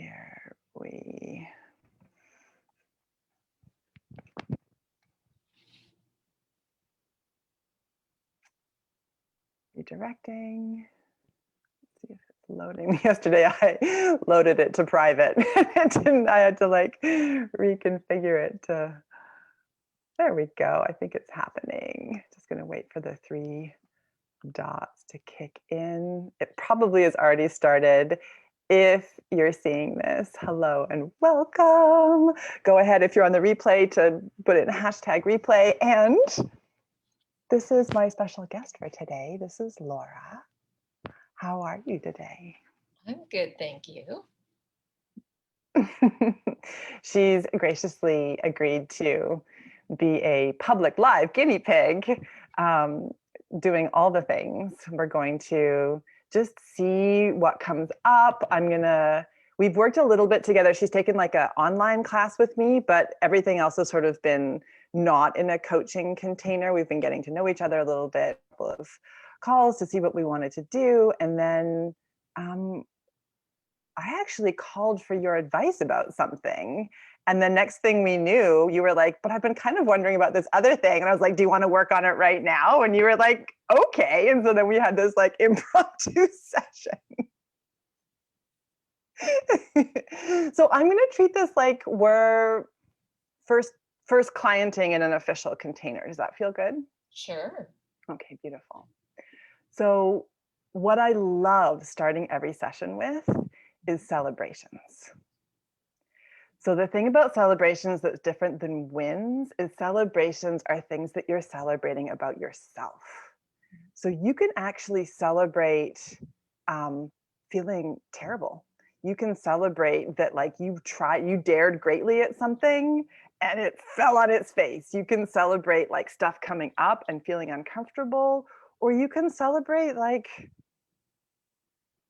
Here we redirecting. Let's see if it's loading. Yesterday I loaded it to private. I had to like reconfigure it to, there we go. I think it's happening. Just gonna wait for the 3 dots to kick in. It probably has already started. If you're seeing this, hello and welcome. Go ahead if you're on the replay to put in hashtag replay. And this is my special guest for today. This is Laura. How are you today? I'm good, thank you. She's graciously agreed to be a public live guinea pig, doing all the things. We're going to just see what comes up. We've worked a little bit together. She's taken like an online class with me, but everything else has sort of been not in a coaching container. We've been getting to know each other a little bit, a couple of calls to see what we wanted to do. And then I actually called for your advice about something. And the next thing we knew, you were like, but I've been kind of wondering about this other thing. And I was like, do you want to work on it right now? And you were like, okay. And so then we had this like impromptu session. So I'm going to treat this like we're first clienting in an official container. Does that feel good? Sure. Okay, beautiful. So what I love starting every session with is celebrations. So the thing about celebrations that's different than wins is celebrations are things that you're celebrating about yourself. So you can actually celebrate feeling terrible. You can celebrate that like you dared greatly at something and it fell on its face. You can celebrate like stuff coming up and feeling uncomfortable, or you can celebrate like,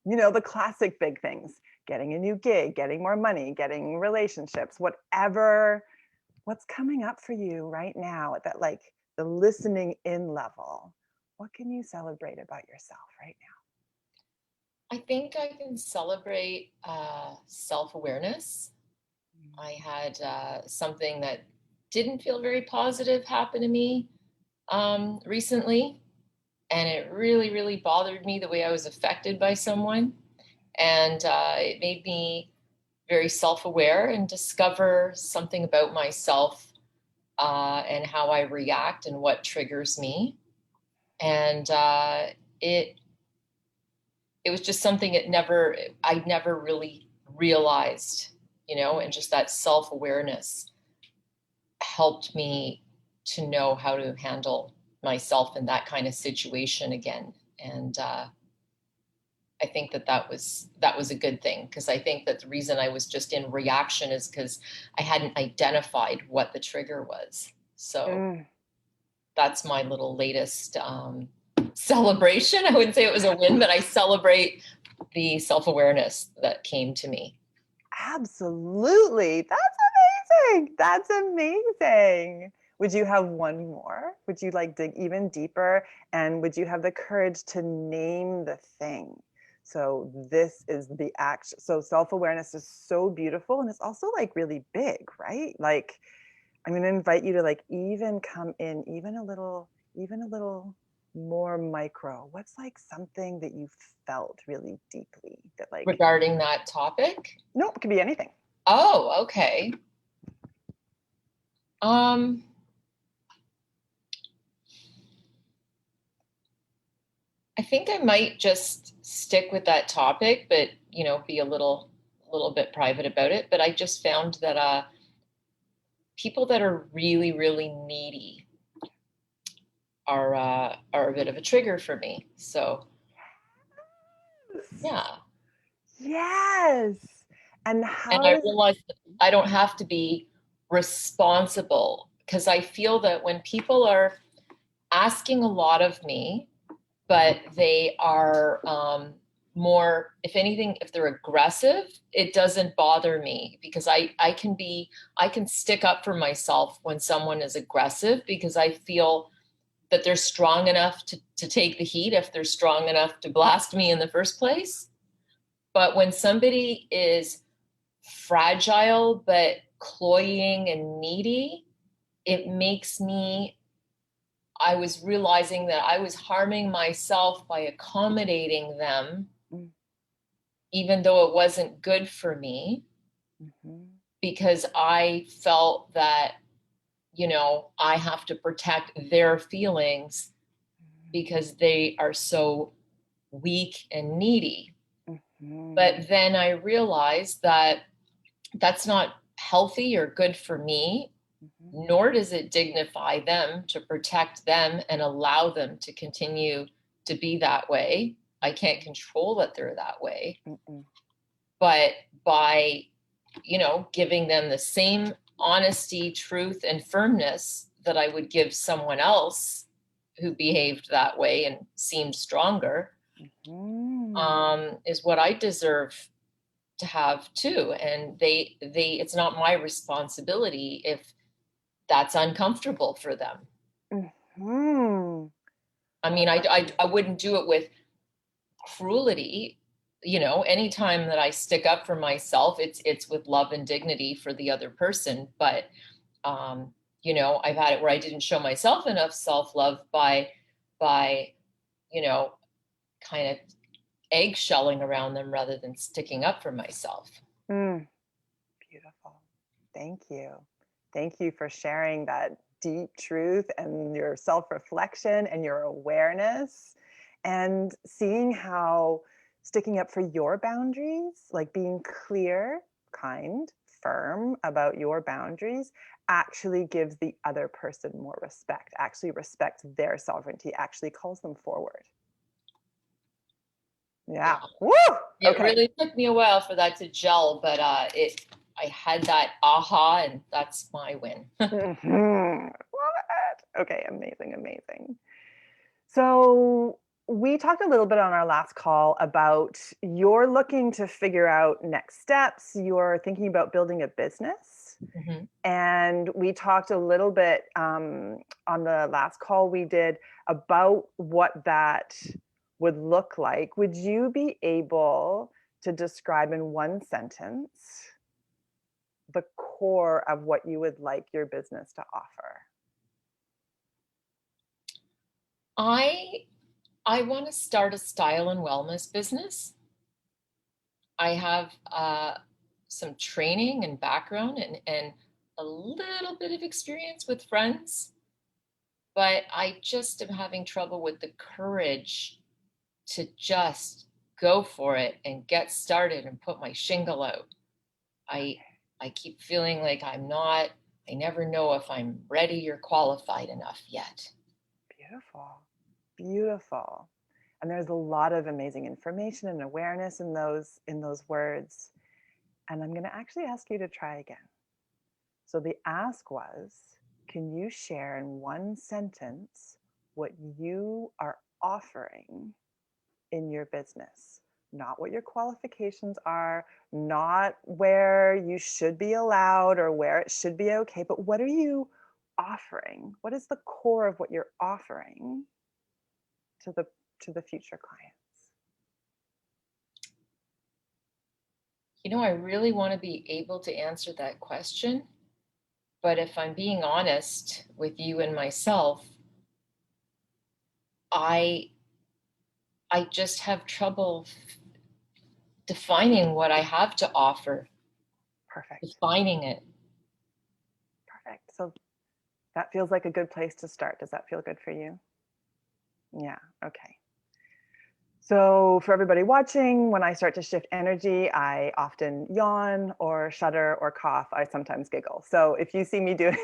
you know, the classic big things, getting a new gig, getting more money, getting relationships, what's coming up for you right now at that, like the listening in level. What can you celebrate about yourself right now? I think I can celebrate self-awareness. I had something that didn't feel very positive happen to me recently, and it really, really bothered me the way I was affected by someone. And it made me very self-aware and discover something about myself and how I react and what triggers me. And it was just something I never really realized, you know, and just that self-awareness helped me to know how to handle myself in that kind of situation again. And I think that was a good thing, because I think that the reason I was just in reaction is because I hadn't identified what the trigger was. So that's my little latest celebration. I wouldn't say it was a win, but I celebrate the self-awareness that came to me. Absolutely. That's amazing. That's amazing. Would you have one more? Would you like dig even deeper? And would you have the courage to name the thing? So this is the act. So self-awareness is so beautiful. And it's also like really big, right? Like I'm going to invite you to like even come in even a little more micro. What's like something that you felt really deeply that like Regarding that topic? nope, it could be anything. Oh, okay. I think I might just stick with that topic, but you know, be a little bit private about it. But I just found that people that are really, really needy are a bit of a trigger for me. So yeah. Yes. And And I realized that I don't have to be responsible, because I feel that when people are asking a lot of me, but they are more, if anything, if they're aggressive, it doesn't bother me, because I can stick up for myself when someone is aggressive, because I feel that they're strong enough to take the heat if they're strong enough to blast me in the first place. But when somebody is fragile but cloying and needy, it makes me, I was realizing that I was harming myself by accommodating them, Mm, even though it wasn't good for me, mhm, because I felt that, I have to protect their feelings because they are so weak and needy. mhm, But then I realized that that's not healthy or good for me, mhm, nor does it dignify them to protect them and allow them to continue to be that way. I can't control that they're that way, mm, mm, but by, giving them the same honesty, truth, and firmness that I would give someone else who behaved that way and seemed stronger, mhm. is what I deserve to have too. And it's not my responsibility if that's uncomfortable for them. Mhm. I Oh, mean, that's I beautiful. wouldn't do it with cruelty. Anytime that I stick up for myself, it's with love and dignity for the other person. But I've had it where I didn't show myself enough self-love by, you know, kind of eggshelling around them rather than sticking up for myself. Mm, beautiful. Thank you. Thank you for sharing that deep truth and your self reflection and your awareness and seeing how sticking up for your boundaries, like being clear, kind, firm about your boundaries, actually gives the other person more respect, actually respects their sovereignty, actually calls them forward. Yeah. Yeah. Woo! It Okay. really took me a while for that to gel, but I had that aha, and that's my win. Mhm. Love it. Okay, amazing, amazing. So we talked a little bit on our last call about you're looking to figure out next steps. You're thinking about building a business. Mhm. And we talked a little bit on the last call we did about what that would look like. Would you be able to describe in one sentence the core of what you would like your business to offer? I I want to start a style and wellness business. I have some training and background and a little bit of experience with friends, but I just am having trouble with the courage to just go for it and get started and put my shingle out. I Okay, I keep feeling like I never know if I'm ready or qualified enough yet. beautiful, beautiful. And there's a lot of amazing information and awareness in those words. And I'm going to actually ask you to try again. So the ask was, can you share in one sentence what you are offering in your business? Not what your qualifications are, not where you should be allowed or where it should be okay, but what are you offering? What is the core of what you're offering to the future clients? I really want to be able to answer that question, but if I'm being honest with you and myself, I I just have trouble defining what I have to offer, Perfect. defining it. Perfect. So that feels like a good place to start. Does that feel good for you? Yeah. Okay. So, for everybody watching, when I start to shift energy, I often yawn or shudder or cough. I sometimes giggle. So, if you see me doing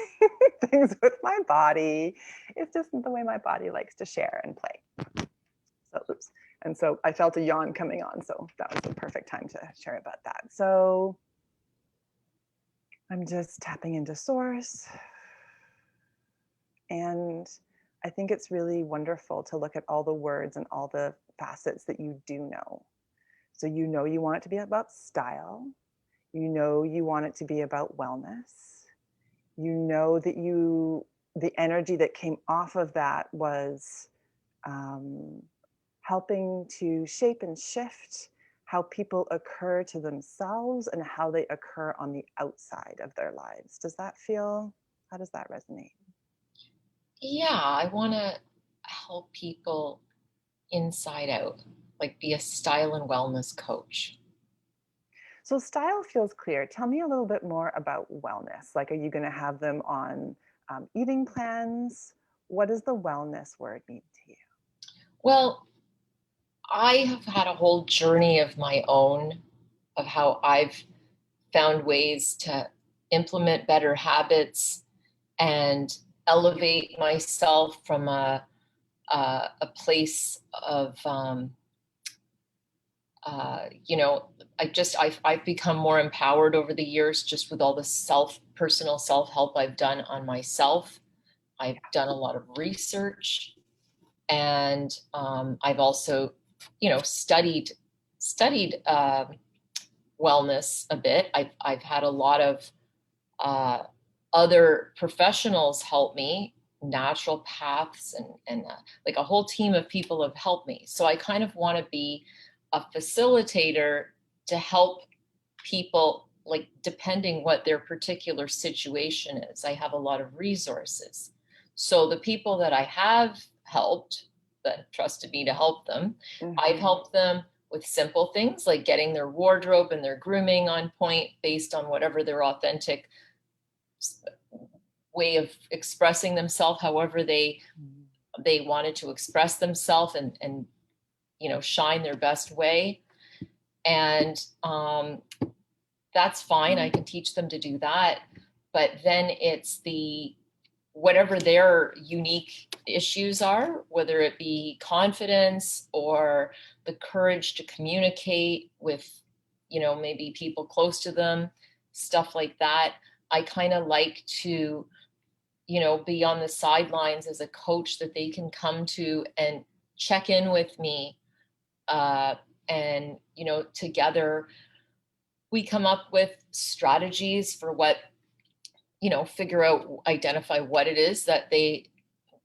things with my body, it's just the way my body likes to share and play. So, oops. And so I felt a yawn coming on. So, that was the perfect time to share about that. So, I'm just tapping into source. And I think it's really wonderful to look at all the words and all the facets that you do know. So you want it to be about style. You want it to be about wellness. You know that the energy that came off of that was um, helping to shape and shift how people occur to themselves and how they occur on the outside of their lives. How does that resonate? Yeah, I want to help people inside out, like be a style and wellness coach. So style feels clear. Tell me a little bit more about wellness. Like, are you going to have them on eating plans? What does the wellness word mean to you? Well, I have had a whole journey of my own of how I've found ways to implement better habits and elevate myself from a place of I've become more empowered over the years just with all the personal self-help I've done on myself. I've done a lot of research, and I've also, studied wellness a bit. I've had a lot of uh, other professionals help me, natural paths, and like a whole team of people have helped me. So I kind of want to be a facilitator to help people, like depending what their particular situation is. I have a lot of resources. So the people that I have helped, that trusted me to help them, I've Mhm. helped them with simple things like getting their wardrobe and their grooming on point based on whatever their authentic way of expressing themselves, however they wanted to express themselves, and shine their best way. And that's fine, I can teach them to do that. But then it's the whatever their unique issues are, whether it be confidence or the courage to communicate with maybe people close to them, stuff like that. I kind of like to be on the sidelines as a coach that they can come to and check in with me. And, together we come up with strategies for what, identify what it is that they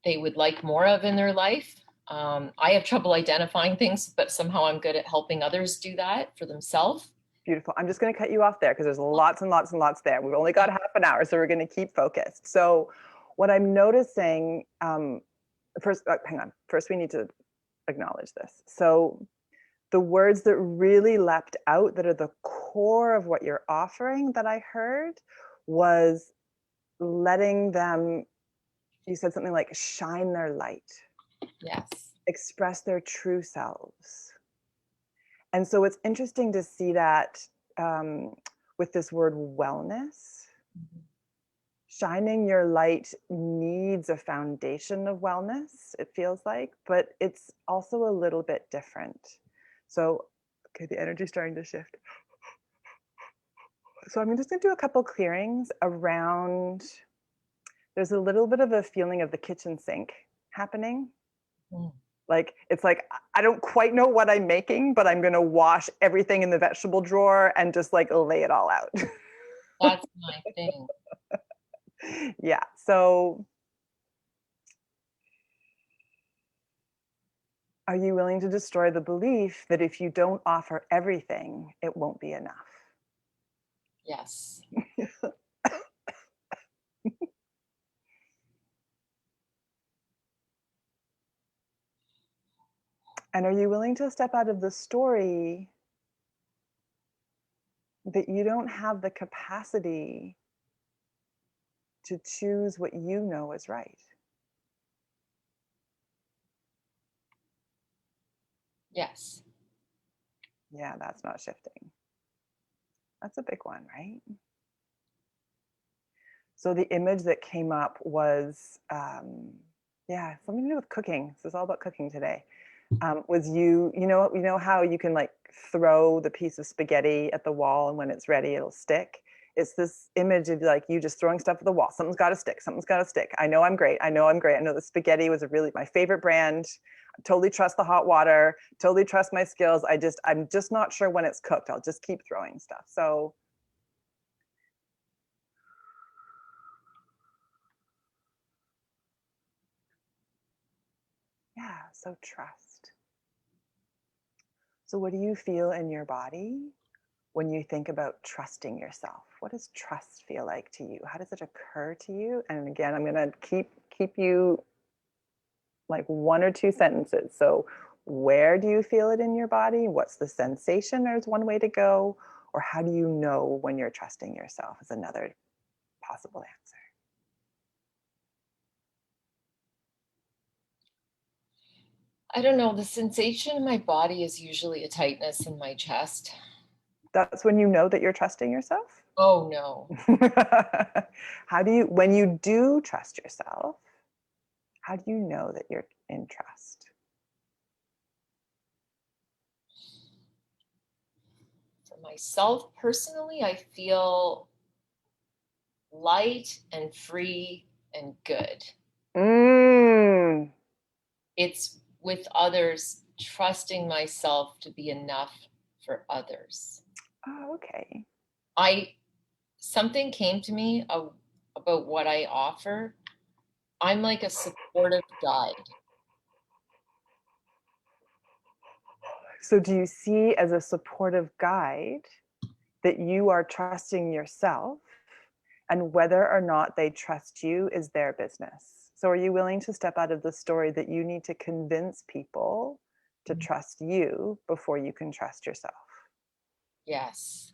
would like more of in their life. I have trouble identifying things, but somehow I'm good at helping others do that for themselves. Beautiful. I'm just going to cut you off there because there's lots and lots and lots there. We've only got half an hour, so we're going to keep focused. So, what I'm noticing, first, hang on. First, we need to acknowledge this. So, the words that really leapt out that are the core of what you're offering that I heard was letting them, you said something like shine their light, Yes. express their true selves. And so it's interesting to see that um, with this word wellness. Shining your light needs a foundation of wellness, it feels like, but it's also a little bit different. So, okay, the energy's starting to shift. So I'm just going to do a couple clearings around. There's a little bit of a feeling of the kitchen sink happening. Mm. Like, it's like, I don't quite know what I'm making, but I'm going to wash everything in the vegetable drawer and just like lay it all out. That's my thing. Yeah. So, are you willing to destroy the belief that if you don't offer everything, it won't be enough? Yes. And are you willing to step out of the story that you don't have the capacity to choose what you know is right? Yes. Yeah, that's not shifting. That's a big one, right? So the image that came up was, yeah, something to do with cooking. This is all about cooking today. Was you know how you can like throw the piece of spaghetti at the wall and when it's ready, it'll stick. It's this image of like you just throwing stuff at the wall. Something's got to stick. Something's got to stick. I know I'm great. I know I'm great. I know the spaghetti was really my favorite brand. I totally trust the hot water. Totally trust my skills. I'm just not sure when it's cooked. I'll just keep throwing stuff. So yeah, so trust. So what do you feel in your body when you think about trusting yourself? What does trust feel like to you? How does it occur to you? And again, I'm going to keep you like 1 or 2 sentences. So where do you feel it in your body? What's the sensation? There's one way to go. Or how do you know when you're trusting yourself is another possible answer. I don't know. The sensation in my body is usually a tightness in my chest. That's when you know that you're trusting yourself? Oh no. How do you, when you do trust yourself, how do you know that you're in trust? For myself personally, I feel light and free and good. Mm. It's with others, trusting myself to be enough for others. Oh, okay. Something came to me about what I offer. I'm like a supportive guide. So do you see as a supportive guide that you are trusting yourself, and whether or not they trust you is their business? So are you willing to step out of the story that you need to convince people to trust you before you can trust yourself? Yes.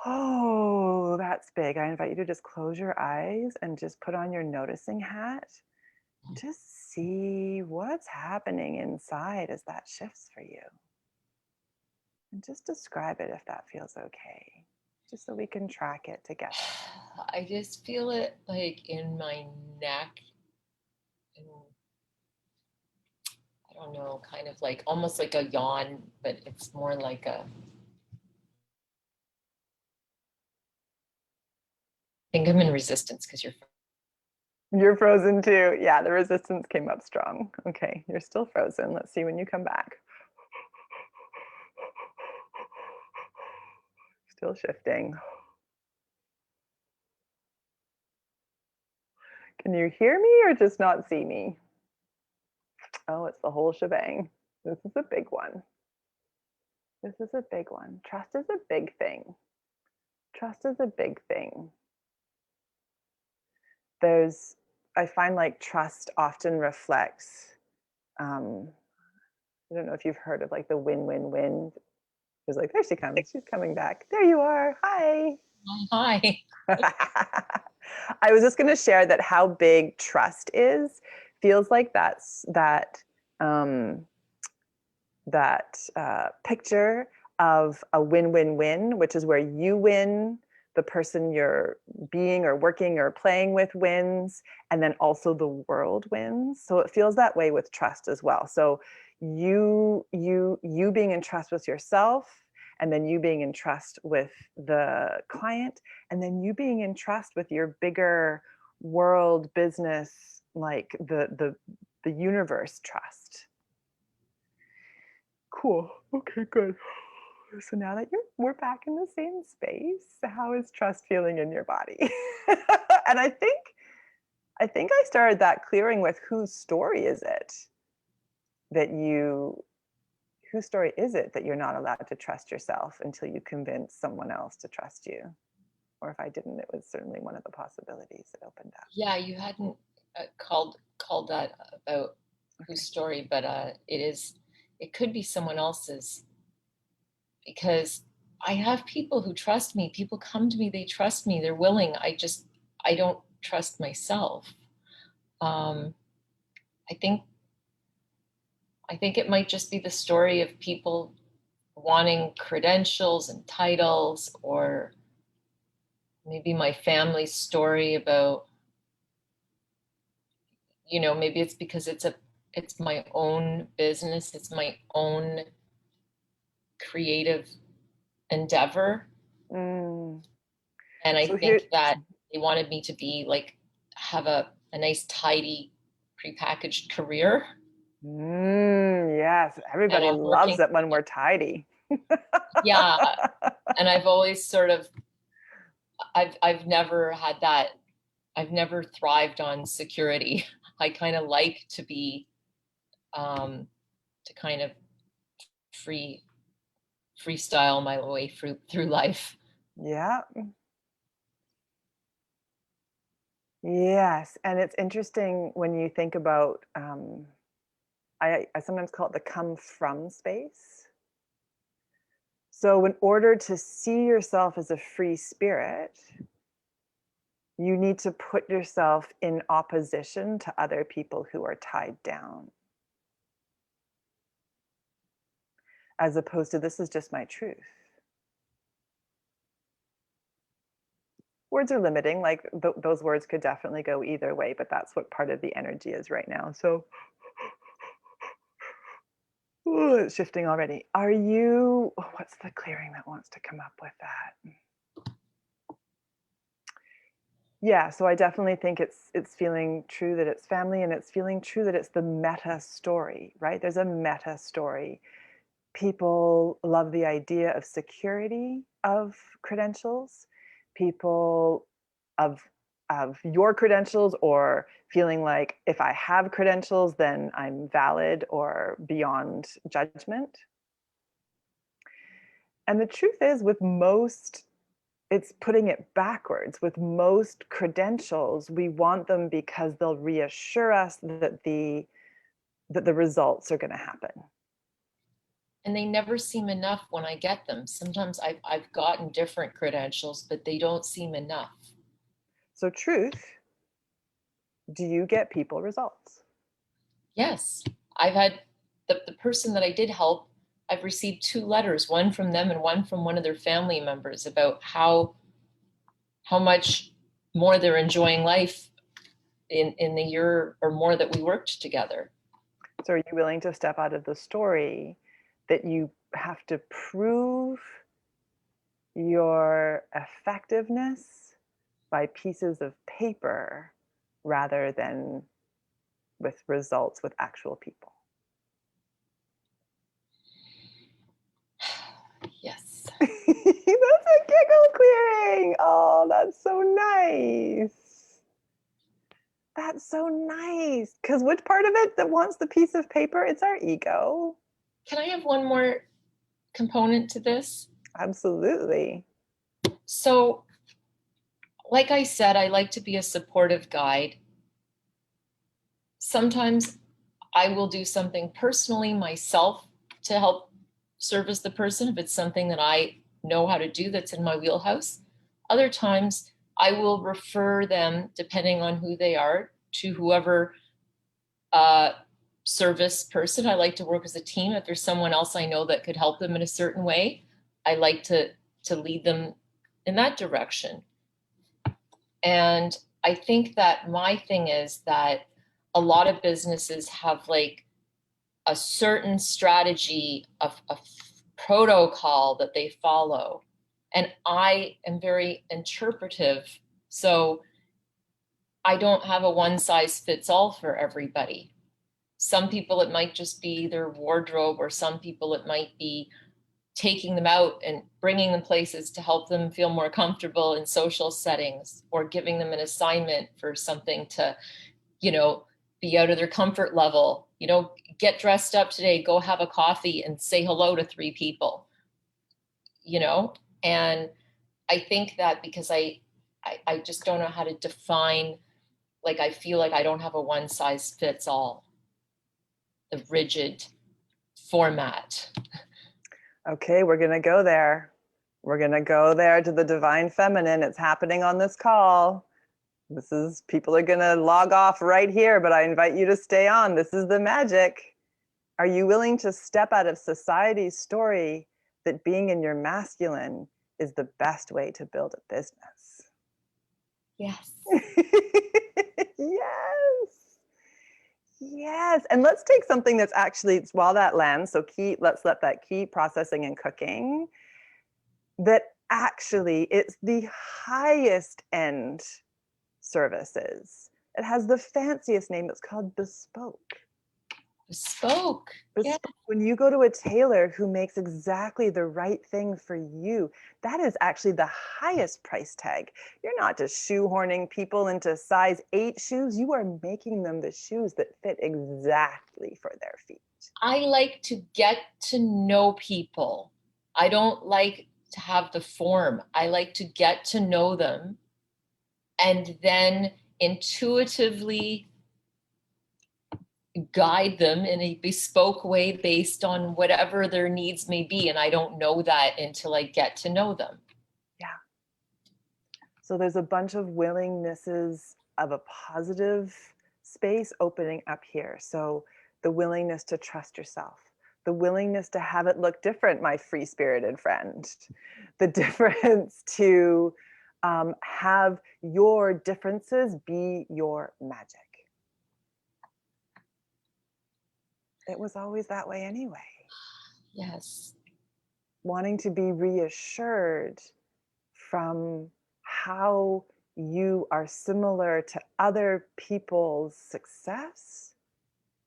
Oh, that's big. I invite you to just close your eyes and just put on your noticing hat. Just see what's happening inside as that shifts for you. And just describe it if that feels okay, just so we can track it together. I just feel it like in my neck and I don't know, kind of like almost like a yawn, but it's more like a I think I'm in resistance because you're You're frozen too. Yeah, the resistance came up strong. Okay, you're still frozen. Let's see when you come back. Still shifting. Can you hear me or just not see me? Oh, it's the whole shebang. This is a big one. This is a big one. Trust is a big thing. Trust is a big thing. There's, I find like trust often reflects, I don't know if you've heard of like the win-win-win. It's like, there she comes. She's coming back. There you are. Hi. hi. I was just going to share that how big trust is feels like um, that picture of a win-win-win, which is where you win, the person you're being or working or playing with wins, and then also the world wins. So it feels that way with trust as well. So you being in trust with yourself, and then you being in trust with the client, and then you being in trust with your bigger world business, like the universe trust. Cool. Okay, good. So now that we're back in the same space, how is trust feeling in your body? And I think I started that clearing with whose story is it that you whose story is it that you're not allowed to trust yourself until you convince someone else to trust you? Or if I didn't, it was certainly one of the possibilities that opened up. Yeah, you hadn't called that about whose Okay. story, but it could be someone else's because I have people who trust me. People come to me, they trust me, they're willing. I don't trust myself. Um, I think I think it might just be the story of people wanting credentials and titles, or maybe my family's story about, maybe it's because it's my own business, it's my own creative endeavor. Mm. And I So here, think that they wanted me to be like, have a nice, tidy, prepackaged career. yes, And everybody I'm working, loves it when we're tidy. yeah. And I've always sort of, I've never had that. I've never thrived on security. I kind of like to be, to kind of freestyle my way through life. Yeah. Yes. And it's interesting when you think about, I sometimes call it the come from space. So, in order to see yourself as a free spirit, you need to put yourself in opposition to other people who are tied down, as opposed to this is just my truth. Words are limiting, like those words could definitely go either way, but that's what part of the energy is right now. So, ooh, it's shifting already. Are you, what's the clearing that wants to come up with that? Yeah, so I definitely think it's feeling true that it's family, and it's feeling true that it's the meta story, right? There's a meta story. People love the idea of security of credentials. People of your credentials, or feeling like if I have credentials, then I'm valid or beyond judgment. And the truth is, with most, it's putting it backwards. With most credentials, we want them because they'll reassure us that the results are going to happen. And they never seem enough when I get them. Sometimes I've gotten different credentials, but they don't seem enough. So, truth, do you get people results? Yes, I've had the person that I did help, I've received 2 letters, one from them and one from one of their family members, about how much more they're enjoying life in the year or more that we worked together. So, are you willing to step out of the story that you have to prove your effectiveness by pieces of paper rather than with results with actual people? Yes. That's a giggle clearing. Oh, that's so nice. That's so nice. Because which part of it that wants the piece of paper? It's our ego. Can I have one more component to this? Absolutely. So, like I said, I like to be a supportive guide. Sometimes I will do something personally myself to help service the person if it's something that I know how to do that's in my wheelhouse. Other times I will refer them, depending on who they are, to whoever uh, service person. I like to work as a team. If there's someone else I know that could help them in a certain way, I like to lead them in that direction. And I think that my thing is that a lot of businesses have like a certain strategy of a protocol that they follow. And I am very interpretive. So I don't have a one size fits all for everybody. Some people, it might just be their wardrobe, or some people, it might be taking them out and bringing them places to help them feel more comfortable in social settings, or giving them an assignment for something to, you know, be out of their comfort level. You know, get dressed up today, go have a coffee and say hello to 3 people, you know? And I think that because I just don't know how to define, like, I feel like I don't have a one size fits all, the rigid format. Okay, we're going to go there. We're going to go there to the divine feminine. It's happening on this call. This is, people are going to log off right here, but I invite you to stay on. This is the magic. Are you willing to step out of society's story that being in your masculine is the best way to build a business? Yes. Yes. Yes. And let's take something that's actually, while that lands, so let's let that keep processing and cooking, that actually it's the highest end services. It has the fanciest name. It's called bespoke. Bespoke. Yeah. When you go to a tailor who makes exactly the right thing for you, that is actually the highest price tag. You're not just shoehorning people into size 8 shoes. You are making them the shoes that fit exactly for their feet. I like to get to know people. I don't like to have the form. I like to get to know them and then intuitively guide them in a bespoke way based on whatever their needs may be. And I don't know that until I get to know them. Yeah. So there's a bunch of willingnesses of a positive space opening up here. So the willingness to trust yourself, the willingness to have it look different, my free spirited friend, the difference to have your differences be your magic. It was always that way anyway. Yes. Wanting to be reassured from how you are similar to other people's success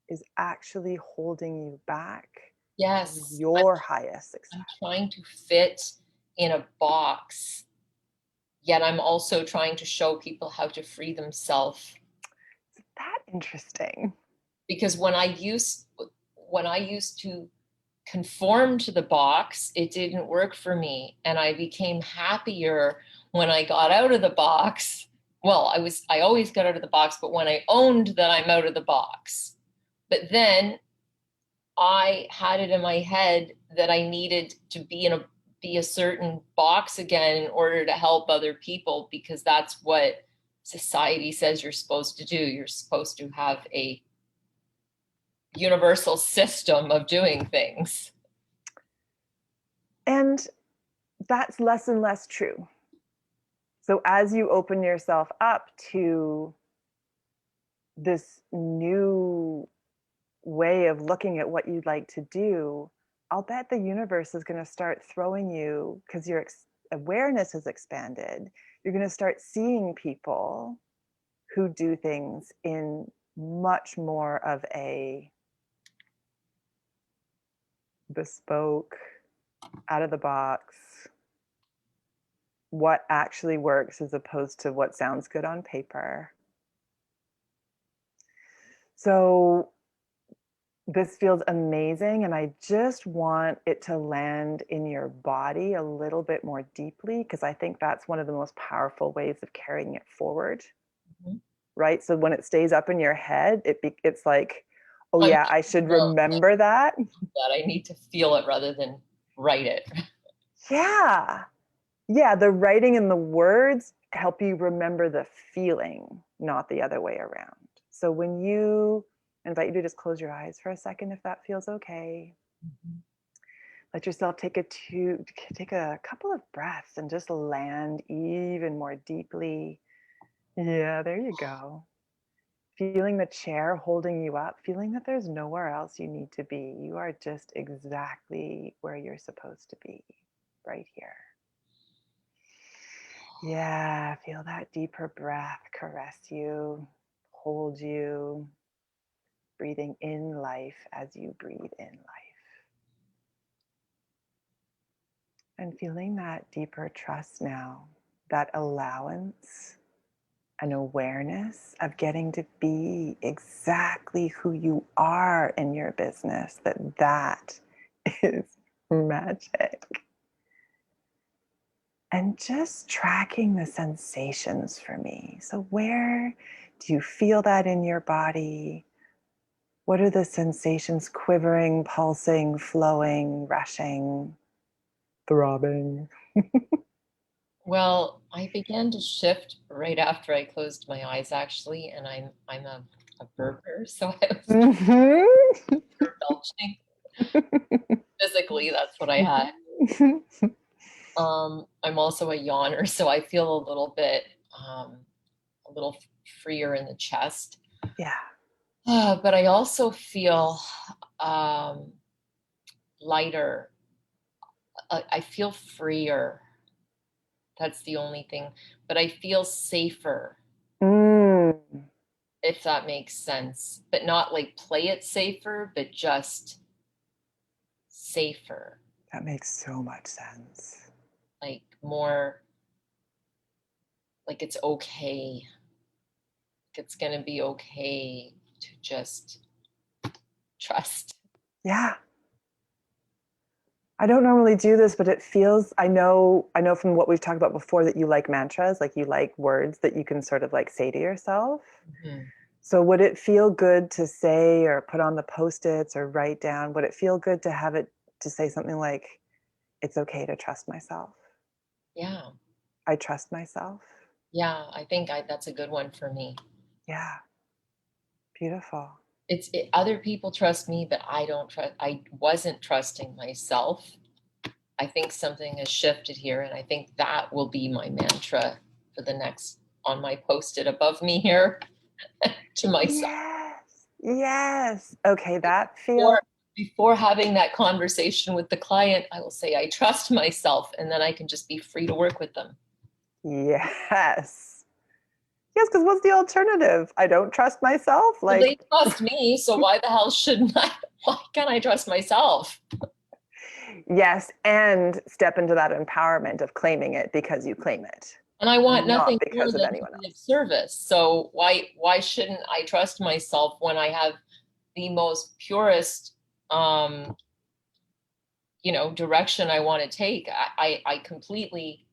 is actually holding you back from Yes. your highest success. I'm trying to fit in a box, yet I'm also trying to show people how to free themselves. Isn't that interesting? Because when I used to conform to the box, it didn't work for me. And I became happier when I got out of the box. Well, I always got out of the box, but when I owned that I'm out of the box. But then I had it in my head that I needed to be a certain box again in order to help other people, because that's what society says you're supposed to do. You're supposed to have a universal system of doing things. And that's less and less true. So as you open yourself up to this new way of looking at what you'd like to do, I'll bet the universe is going to start throwing you, because your awareness has expanded, you're going to start seeing people who do things in much more of a bespoke, out of the box, what actually works as opposed to what sounds good on paper. So this feels amazing, and I just want it to land in your body a little bit more deeply, because I think that's one of the most powerful ways of carrying it forward. Mm-hmm. Right? So when it stays up in your head, it's like, oh yeah, I should remember that. That I need to feel it rather than write it. Yeah. Yeah, the writing and the words help you remember the feeling, not the other way around. So when you I invite you to just close your eyes for a second, if that feels okay. Mm-hmm. Let yourself take a couple of breaths and just land even more deeply. Yeah, there you go. Feeling the chair holding you up, feeling that there's nowhere else you need to be. You are just exactly where you're supposed to be, right here. Yeah, feel that deeper breath caress you, hold you, breathing in life as you breathe in life. And feeling that deeper trust now, that allowance, an awareness of getting to be exactly who you are in your business, that is magic. And just tracking the sensations for me. So where do you feel that in your body? What are the sensations quivering, pulsing, flowing, rushing, throbbing? Well, I began to shift right after I closed my eyes, actually, and I'm a burper, so I was belching. Physically, that's what I had. I'm also a yawner, so I feel a little freer in the chest. Yeah. But I also feel lighter. I feel freer. That's the only thing. But I feel safer. Mm. if that makes sense, but not like play it safer, but just safer, That makes so much sense. like more like it's okay. It's going to be okay to just trust. Yeah. I don't normally do this, but it feels, I know from what we've talked about before that you like mantras, like you like words that you can sort of like say to yourself. Mm-hmm. So would it feel good to say or put on the post-its or write down? Would it feel good to have it to say something like, it's okay to trust myself? Yeah. I trust myself. Yeah. I think that's a good one for me. Yeah. Beautiful. Other people trust me, but I don't trust, I wasn't trusting myself. I think something has shifted here, and I think that will be my mantra for the next on my post-it above me here to myself. Yes. Yes. Okay. That feels, Before, before having that conversation with the client, I will say, I trust myself, and then I can just be free to work with them. yes. Yes. Because what's the alternative? I don't trust myself. Well, they Like, trust me, so why the hell shouldn't I? Why can't I trust myself? yes. And step into that empowerment of claiming it because you claim it, And I want not nothing more because of than to anyone be of else. service. So why shouldn't I trust myself when I have the most purest direction I want to take? I completely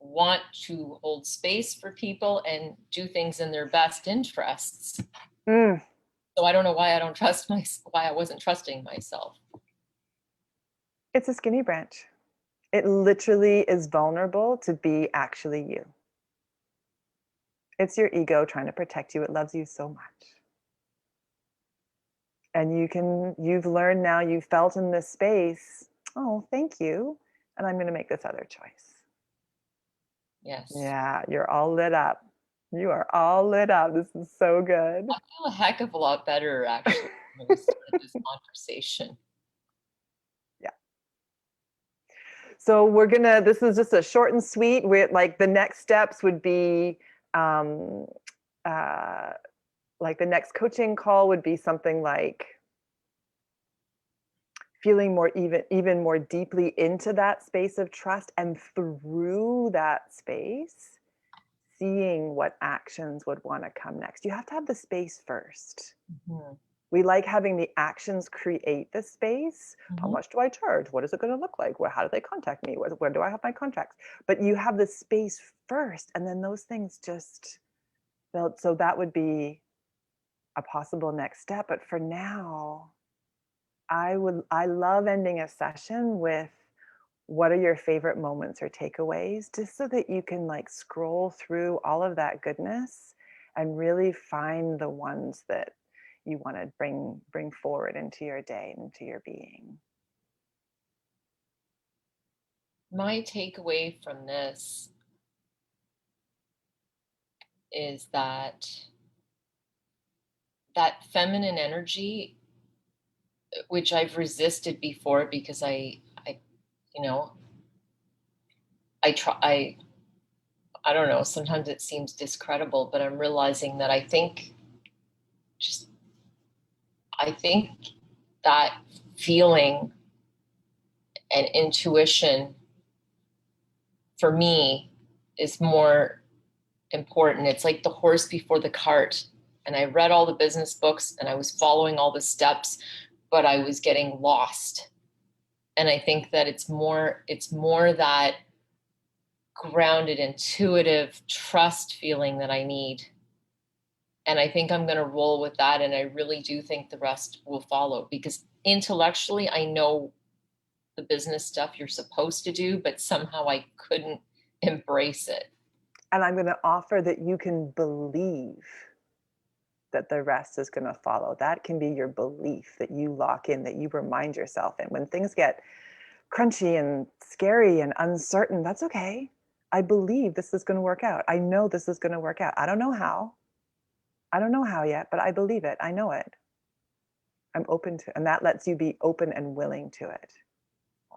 want to hold space for people and do things in their best interests. Mm, So I don't know why I wasn't trusting myself. it's a skinny branch. It literally is vulnerable to be actually you. It's your ego trying to protect you. It loves you so much. And you've learned now, you've felt in this space, oh, thank you. And I'm going to make this other choice. Yes. Yeah, you're all lit up. You are all lit up. This is so good. I feel a heck of a lot better actually when we started this conversation. Yeah. So this is just a short and sweet. We're like the next steps would be, um, uh, like the next coaching call would be something like feeling more even more deeply into that space of trust, and through that space seeing what actions would want to come next. You have to have the space first. Mm-hmm. We like having the actions create the space. How Mm-hmm. much do I charge? What is it going to look like? How do they contact me? Where do I have my contracts? But you have the space first, and then those things just build. So that would be a possible next step. But for now, I love ending a session with what are your favorite moments or takeaways, just so that you can like scroll through all of that goodness and really find the ones that you want to bring forward into your day and into your being. My takeaway from this is that feminine energy, which I've resisted before because you know, I try, I don't know, sometimes it seems discredible, but I'm realizing that just, I think that feeling and intuition for me is more important. It's like the horse before the cart. And I read all the business books and I was following all the steps, but I was getting lost. And I think that it's more that grounded, intuitive trust feeling that I need. And I think I'm going to roll with that. And I really do think the rest will follow, because intellectually, I know the business stuff you're supposed to do, but somehow I couldn't embrace it. And I'm going to offer that you can believe that the rest is going to follow. That can be your belief that you lock in, that you remind yourself. And when things get crunchy and scary and uncertain, that's okay. I believe this is going to work out. I know this is going to work out. I don't know how. I don't know how yet, but I believe it. I know it. I'm open to, and that lets you be open and willing to it.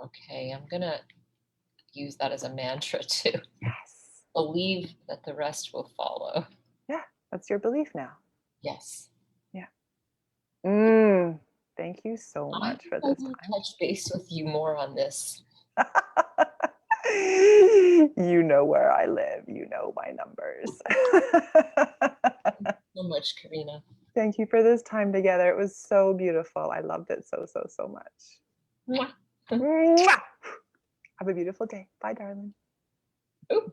Okay, I'm going to use that as a mantra too. Yes. Believe that the rest will follow. Yeah, that's your belief now. Yes. Thank you so I much think for I this will time. touch base with you more on this. You know where I live. You know my numbers. So much, Karina. Thank you for this time together. It was so beautiful. I loved it so, so, so much. Mwah. Mwah! Have a beautiful day. Bye, darling. Ooh.